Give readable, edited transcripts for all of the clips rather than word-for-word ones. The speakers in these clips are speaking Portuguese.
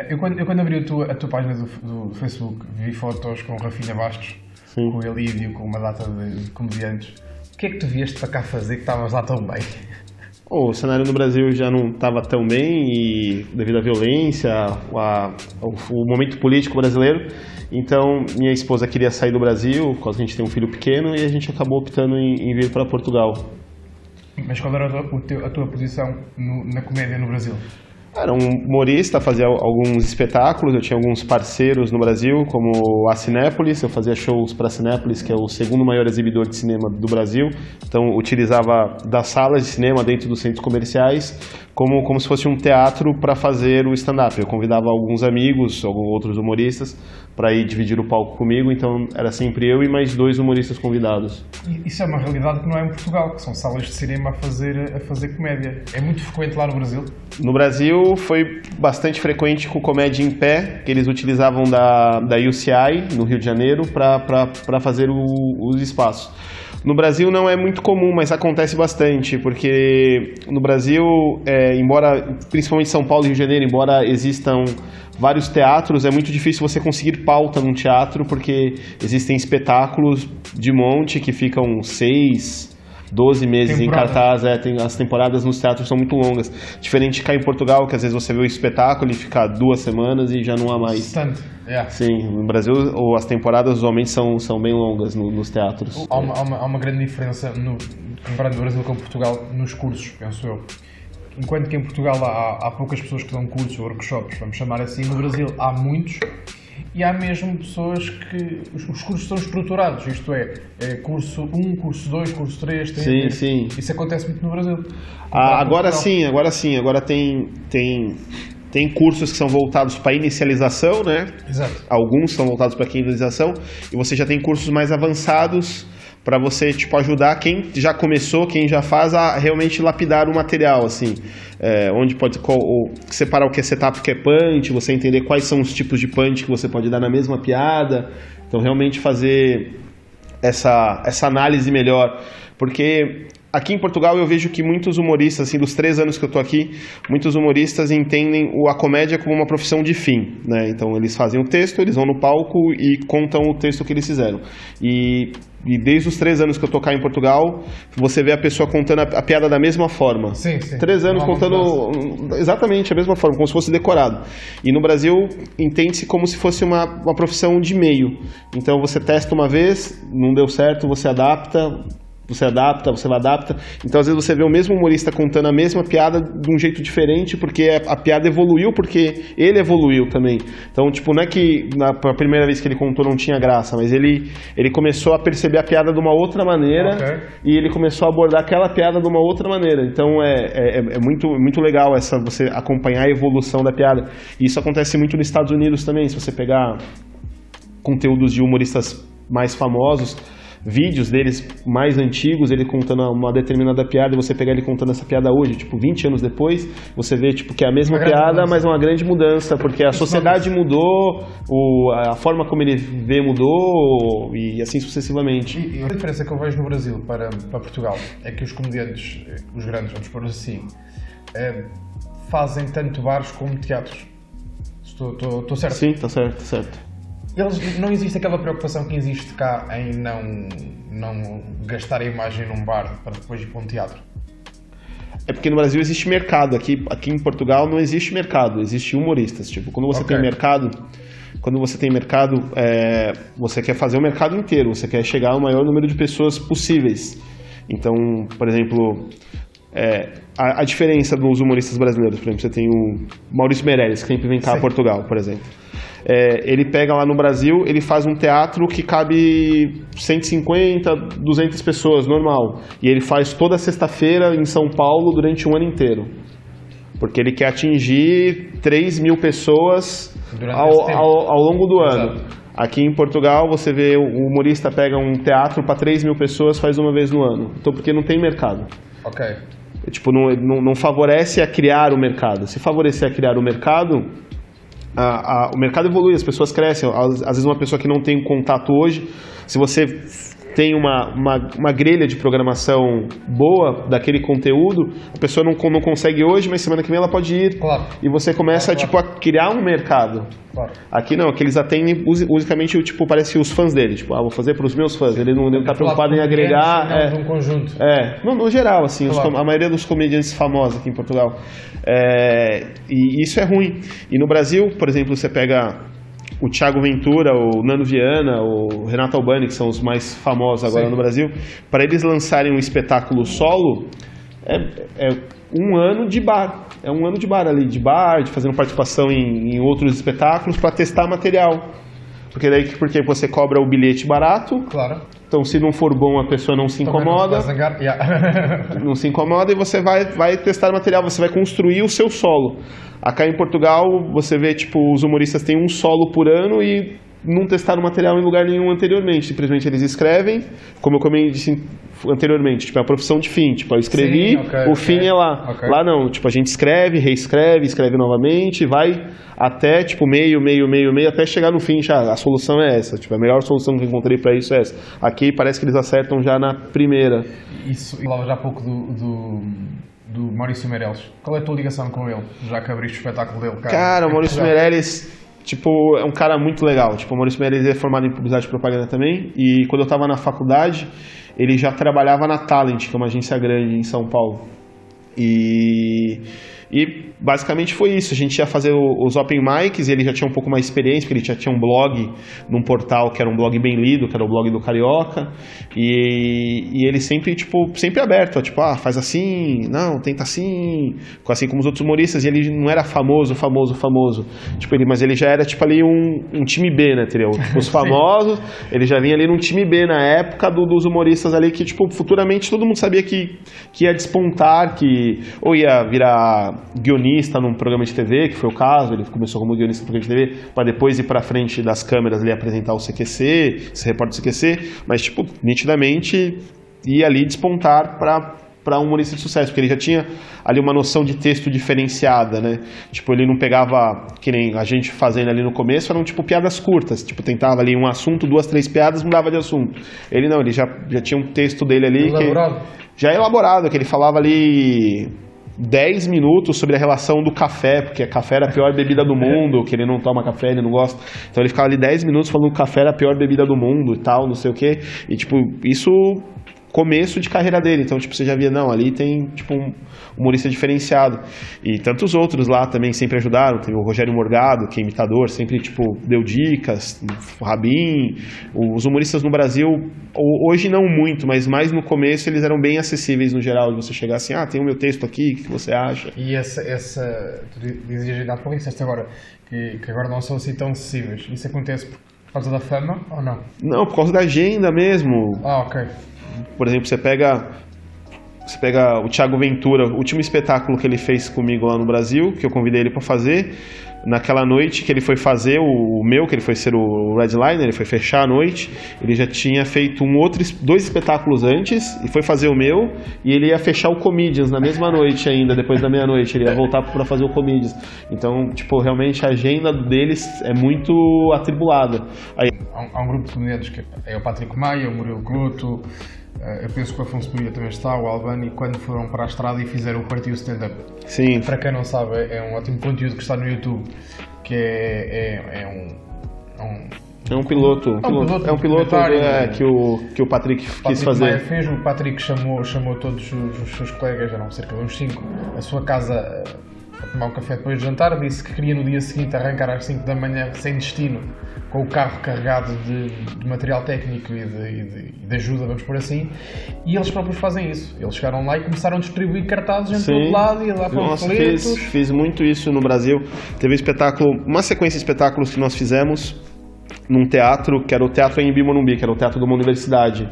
Eu quando abri a tua página do Facebook, vi fotos com o Rafinha Bastos, Sim. com o Elídio, com uma data de comediantes. O que é que tu vieste para cá fazer que estavas lá tão bem? O cenário no Brasil já não estava tão bem e devido à violência, o momento político brasileiro. Então, minha esposa queria sair do Brasil, porque a gente tem um filho pequeno, e a gente acabou optando em vir para Portugal. Mas qual era a tua posição na comédia no Brasil? Era um humorista, fazia alguns espetáculos, eu tinha alguns parceiros no Brasil, como a Cinépolis, eu fazia shows para a Cinépolis, que é o segundo maior exibidor de cinema do Brasil, então utilizava das salas de cinema dentro dos centros comerciais como se fosse um teatro para fazer o stand-up. Eu convidava alguns amigos, alguns outros humoristas, para ir dividir o palco comigo, então era sempre eu e mais 2 humoristas convidados. Isso é uma realidade que não é em Portugal, que são salas de cinema a fazer comédia. É muito frequente lá no Brasil? No Brasil foi bastante frequente com comédia em pé, que eles utilizavam da UCI, no Rio de Janeiro, para fazer os espaços. No Brasil não é muito comum, mas acontece bastante, porque no Brasil, embora, principalmente São Paulo e Rio de Janeiro, embora existam vários teatros, é muito difícil você conseguir pauta num teatro, porque existem espetáculos de monte que ficam 6, 12 meses em cartaz, as temporadas nos teatros são muito longas. Diferente de cá em Portugal, que às vezes você vê o espetáculo e fica 2 semanas e já não há mais. Bastante, é. Sim, no Brasil as temporadas usualmente são bem longas nos teatros. Há uma grande diferença, comparando o Brasil com Portugal, nos cursos, penso eu. Enquanto que em Portugal há poucas pessoas que dão cursos ou workshops, vamos chamar assim, no Brasil há muitos. E há mesmo pessoas que os cursos são estruturados, isto é curso 1, curso 2, curso 3, sim. Isso acontece muito no Brasil. Agora sim, agora tem cursos que são voltados para inicialização, né? Exato. Alguns são voltados para inicialização, e você já tem cursos mais avançados para você ajudar quem já começou, quem já faz, a realmente lapidar o material, assim, onde pode separar o que é setup, o que é punch, você entender quais são os tipos de punch que você pode dar na mesma piada, então realmente fazer essa análise melhor, porque aqui em Portugal eu vejo que muitos humoristas, assim, dos 3 anos que eu estou aqui, muitos humoristas entendem a comédia como uma profissão de fim, né? Então eles fazem o texto, eles vão no palco e contam o texto que eles fizeram. E desde os 3 anos que eu estou cá em Portugal, você vê a pessoa contando a piada da mesma forma. Sim. 3 anos contando exatamente a mesma forma, como se fosse decorado. E no Brasil entende-se como se fosse uma profissão de meio. Então você testa uma vez, não deu certo, você adapta, você adapta. Então, às vezes, você vê o mesmo humorista contando a mesma piada de um jeito diferente, porque a piada evoluiu, porque ele evoluiu também. Então, não é que na primeira vez que ele contou não tinha graça, mas ele começou a perceber a piada de uma outra maneira, okay, e ele começou a abordar aquela piada de uma outra maneira. Então, é muito, muito legal você acompanhar a evolução da piada. E isso acontece muito nos Estados Unidos também. Se você pegar conteúdos de humoristas mais famosos, vídeos deles mais antigos, ele contando uma determinada piada, e você pegar ele contando essa piada hoje, 20 anos depois, você vê que é a mesma piada, mas uma grande mudança, porque a sociedade mudou, a forma como ele vê mudou, e assim sucessivamente. E a diferença que eu vejo no Brasil para Portugal é que os comediantes, os grandes, vamos pôr assim, fazem tanto bares como teatros. Estou certo? Sim, está certo. Não existe aquela preocupação que existe cá em não gastar a imagem num bar para depois ir para um teatro? É porque no Brasil existe mercado, aqui em Portugal não existe mercado, existe humoristas. Quando você tem mercado, você quer fazer o mercado inteiro, você quer chegar ao maior número de pessoas possíveis. Então, por exemplo, a diferença dos humoristas brasileiros, por exemplo, você tem o Maurício Meirelles, que sempre vem cá a Portugal, por exemplo. Ele pega lá no Brasil, ele faz um teatro que cabe 150, 200 pessoas, normal. E ele faz toda sexta-feira em São Paulo durante um ano inteiro. Porque ele quer atingir 3.000 pessoas ao longo do ano. Aqui em Portugal, você vê o humorista pega um teatro para 3.000 pessoas, faz uma vez no ano. Então, porque não tem mercado. Ok. Não favorece a criar o mercado. Se favorecer a criar o mercado, o mercado evolui, as pessoas crescem. Às vezes uma pessoa que não tem contato hoje, se você tem uma grelha de programação boa daquele conteúdo, a pessoa não consegue hoje, mas semana que vem ela pode ir. Claro. E você começa tipo, a criar um mercado. Claro. Aqui não, aqui eles atendem basicamente, tipo, parece os fãs dele. Tipo, vou fazer para os meus fãs. Ele não está preocupado em agregar. Um conjunto. Não, no geral, assim, claro. a maioria dos comediantes famosos aqui em Portugal. E isso é ruim. E no Brasil, por exemplo, você pega o Thiago Ventura, o Nando Viana, o Renato Albani, que são os mais famosos agora no Brasil, para eles lançarem um espetáculo solo, é um ano de bar. É um ano de bar ali, de fazendo participação em outros espetáculos para testar material. Porque daí você cobra o bilhete barato. Claro. Então, se não for bom, a pessoa não se incomoda. Não se incomoda e você vai testar material, você vai construir o seu solo. Acá em Portugal, você vê, tipo, os humoristas têm um solo por ano e não testaram material em lugar nenhum anteriormente. Simplesmente eles escrevem, como eu disse anteriormente, tipo, é a profissão de fim. Tipo, eu escrevi, fim é lá. Okay. Lá não, tipo, a gente escreve, reescreve, escreve novamente, vai até, tipo, meio, até chegar no fim já. A solução é essa. Tipo, a melhor solução que eu encontrei para isso é essa. Aqui parece que eles acertam já na primeira. Isso, eu falava já há pouco do Maurício Meirelles. Qual é a tua ligação com ele? Já que abriste o espetáculo dele, cara, o Maurício Meirelles... Tipo, é um cara muito legal. Tipo, o Maurício Meirelles é formado em publicidade e propaganda também. E quando eu estava na faculdade, ele já trabalhava na Talent, que é uma agência grande em São Paulo. E basicamente foi isso. A gente ia fazer os open mics, e ele já tinha um pouco mais de experiência, porque ele já tinha um blog num portal que era um blog bem lido, que era o blog do Carioca. E ele sempre, tipo, sempre aberto, tipo, faz assim, não, tenta assim como os outros humoristas. E ele não era famoso. Tipo, mas ele já era, tipo, ali um time B, né, entendeu? Tipo, os famosos, ele já vinha ali num time B na época dos humoristas ali que, tipo, futuramente todo mundo sabia que ia despontar, que ou ia virar guionista num programa de TV, que foi o caso. Ele começou como guionista no programa de TV, para depois ir para frente das câmeras ali apresentar o CQC, ser repórter do CQC, mas, tipo, nitidamente ia ali despontar para um humorista de sucesso, porque ele já tinha ali uma noção de texto diferenciada, né? Tipo, ele não pegava, que nem a gente fazendo ali no começo, eram tipo piadas curtas, tipo, tentava ali um assunto, 2, 3 piadas, mudava de assunto. Ele não, ele já tinha um texto dele ali já elaborado, que ele falava ali 10 minutos sobre a relação do café, porque café era a pior bebida do mundo, que ele não toma café, ele não gosta. Então ele ficava ali 10 minutos falando que o café era a pior bebida do mundo e tal, não sei o quê. E, tipo, isso... começo de carreira dele, então, tipo, você já via, não, ali tem, tipo, um humorista diferenciado. E tantos outros lá também sempre ajudaram. Tem o Rogério Morgado, que é imitador, sempre, tipo, deu dicas, o Rabin. Os humoristas no Brasil, hoje não muito, mas mais no começo eles eram bem acessíveis no geral, de você chegar assim, tem o meu texto aqui, o que você acha? E tu dizias há pouco, disseste agora, que agora não são assim tão acessíveis. Isso acontece por causa da fama ou não? Não, por causa da agenda mesmo. Ok. Por exemplo, você pega o Thiago Ventura, o último espetáculo que ele fez comigo lá no Brasil, que eu convidei ele para fazer, naquela noite que ele foi fazer o meu, que ele foi ser o Redliner, ele foi fechar a noite, ele já tinha feito 2 espetáculos antes, e foi fazer o meu, e ele ia fechar o Comedians na mesma noite ainda, depois da meia-noite, ele ia voltar para fazer o Comedians. Então, tipo, realmente a agenda deles é muito atribulada. Há um grupo de comediantes que é o Patrick Maia, o Murilo Couto, eu penso que o Afonso Maria também está, o Albani, quando foram para a estrada e fizeram o Partido Stand-Up. Sim. Para quem não sabe, é um ótimo conteúdo que está no YouTube, que é um piloto. É um piloto que o Patrick quis fazer. Maia fez, o Patrick chamou todos os seus colegas, eram cerca de uns 5, à sua casa a tomar um café depois de jantar. Disse que queria no dia seguinte arrancar às 5 da manhã sem destino, com o carro carregado de material técnico e de ajuda, vamos por assim, e eles próprios fazem isso. Eles chegaram lá e começaram a distribuir cartazes em todo lado, e lá panfletos. Fiz muito isso no Brasil. Teve uma sequência de espetáculos que nós fizemos num teatro, que era o Teatro Anhembi Morumbi, que era o teatro de uma universidade.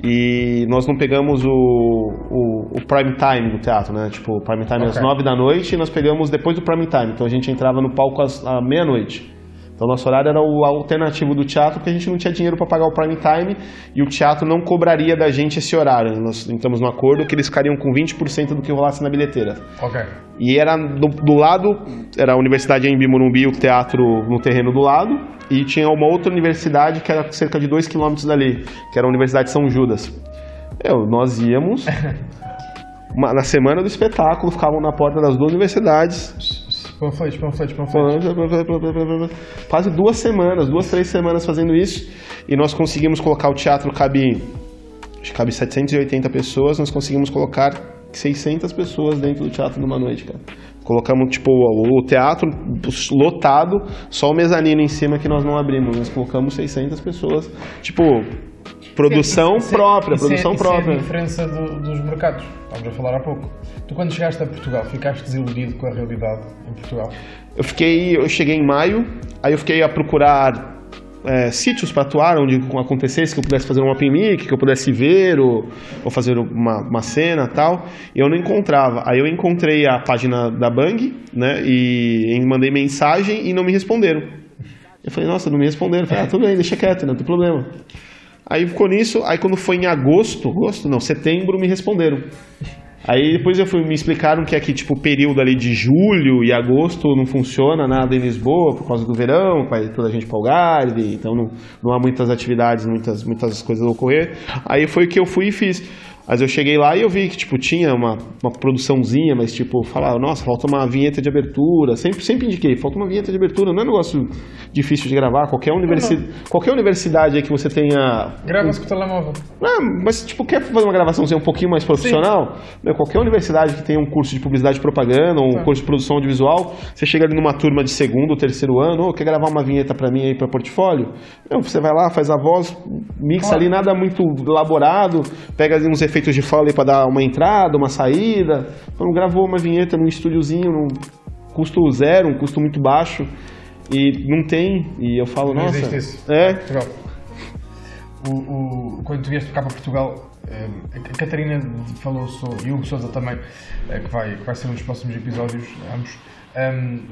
E nós não pegamos o prime time do teatro, né? Tipo, o prime time às 9 da noite, e nós pegamos depois do prime time. Então a gente entrava no palco à meia-noite. Então nosso horário era o alternativo do teatro, porque a gente não tinha dinheiro para pagar o prime time e o teatro não cobraria da gente esse horário. Nós entramos no acordo que eles ficariam com 20% do que rolasse na bilheteira. Ok. E era do lado, era a Universidade Anhembi Morumbi, o teatro no terreno do lado, e tinha uma outra universidade que era cerca de 2 km dali, que era a Universidade São Judas. Nós íamos, na semana do espetáculo, ficavam na porta das duas universidades. Panfletos. Quase 2 semanas, 2, 3 semanas fazendo isso, e nós conseguimos colocar o teatro, cabe 780 pessoas, nós conseguimos colocar 600 pessoas dentro do teatro numa noite, cara. Colocamos, tipo, o teatro lotado, só o mezanino em cima que nós não abrimos. Nós colocamos 600 pessoas, tipo, produção própria. Isso é a diferença dos mercados. Estávamos a falar há pouco. Tu, quando chegaste a Portugal, ficaste desiludido com a realidade em Portugal? Eu cheguei em maio, aí eu fiquei a procurar sítios para atuar, onde acontecesse, que eu pudesse fazer um open mic, que eu pudesse ver ou fazer uma cena e tal, e eu não encontrava. Aí eu encontrei a página da Bang, né, e mandei mensagem e não me responderam. Eu falei, nossa, não me responderam. Eu falei, tudo bem, deixa quieto, não tem problema. Aí ficou nisso, aí quando foi em setembro, me responderam. Aí depois me explicaram que aqui, tipo, o período ali de julho e agosto não funciona nada em Lisboa por causa do verão, vai toda a gente para o Algarve, então não há muitas atividades, muitas coisas a ocorrer. Aí foi que eu fui e fiz. Mas eu cheguei lá e eu vi que, tipo, tinha uma produçãozinha, mas, tipo, falava, nossa, falta uma vinheta de abertura. Sempre indiquei, falta uma vinheta de abertura. Não é um negócio difícil de gravar. Qualquer universidade aí que você tenha... Grava-se com o telemóvel. Mas, tipo, quer fazer uma gravaçãozinha um pouquinho mais profissional? Qualquer universidade que tenha um curso de publicidade e propaganda, ou um curso de produção audiovisual, você chega ali numa turma de 2º ou 3º ano, quer gravar uma vinheta pra mim aí pra portfólio? Você vai lá, faz a voz, mixa ali, nada muito elaborado, pega ali uns efeitos de fala para dar uma entrada, uma saída. Então gravou uma vinheta num estúdiozinho, num custo zero, um custo muito baixo, e não tem, e eu falo, não nossa... existe isso. Portugal. Quando tu vieste cá para Portugal, a Catarina falou, e o Hugo Sousa também, que vai ser um dos próximos episódios, ambos,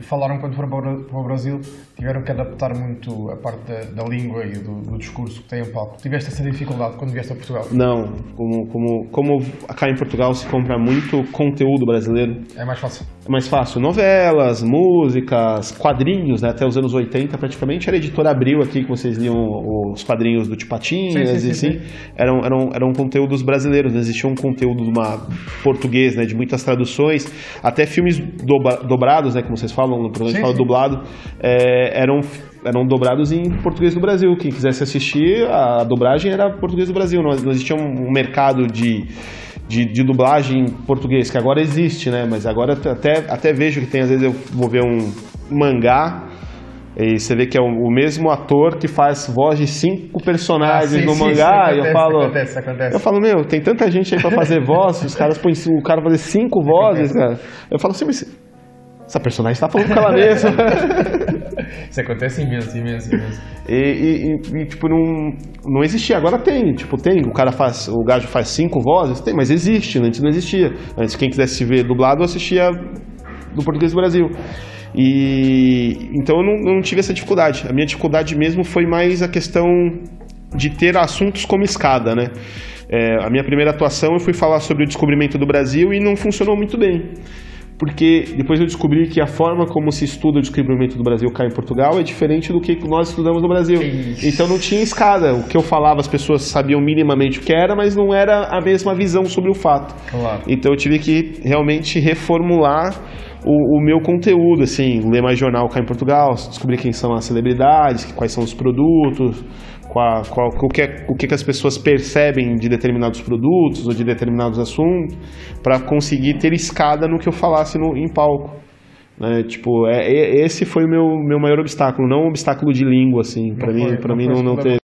falaram quando foram para o Brasil, tiveram que adaptar muito a parte da língua e do discurso que têm em palco. Tiveste essa dificuldade quando vieste a Portugal? Não, como cá em Portugal se compra muito conteúdo brasileiro. É mais fácil? É mais fácil. Novelas, músicas, quadrinhos, né, até os anos 80 praticamente. Era a editora Abril aqui que vocês liam os quadrinhos do Tio Patinhas, sim. Eram conteúdos brasileiros, não existia um conteúdo português, né, de muitas traduções, até filmes dobrados, né, como vocês falam, no programa fala dublado, eram dobrados em português do Brasil. Quem quisesse assistir, a dublagem era português do Brasil, não existia um mercado de dublagem em português, que agora existe, né? Mas agora até vejo que tem, às vezes eu vou ver um mangá e você vê que é o mesmo ator que faz voz de 5 personagens no mangá, e acontece. Eu falo, tem tanta gente aí pra fazer voz, os caras põem o cara fazer 5 vozes, cara. Eu falo assim, mas essa personagem tá falando com ela mesma. Isso acontece imenso. E tipo, não existia. Agora tem, o gajo faz 5 vozes, tem, mas existe, antes não existia. Antes, quem quisesse ver dublado, assistia do português do Brasil. Então eu não tive essa dificuldade. A minha dificuldade mesmo foi mais a questão de ter assuntos como escada, né? A minha primeira atuação eu fui falar sobre o descobrimento do Brasil e não funcionou muito bem. Porque depois eu descobri que a forma como se estuda o descobrimento do Brasil cá em Portugal é diferente do que nós estudamos no Brasil. Então não tinha escada. O que eu falava, as pessoas sabiam minimamente o que era, mas não era a mesma visão sobre o fato. Claro. Então eu tive que realmente reformular o meu conteúdo, assim, ler mais jornal cá em Portugal, descobrir quem são as celebridades, quais são os produtos, o que as pessoas percebem de determinados produtos ou de determinados assuntos, para conseguir ter escada no que eu falasse em palco. Esse foi o meu maior obstáculo, não um obstáculo de língua, assim, para mim não teve.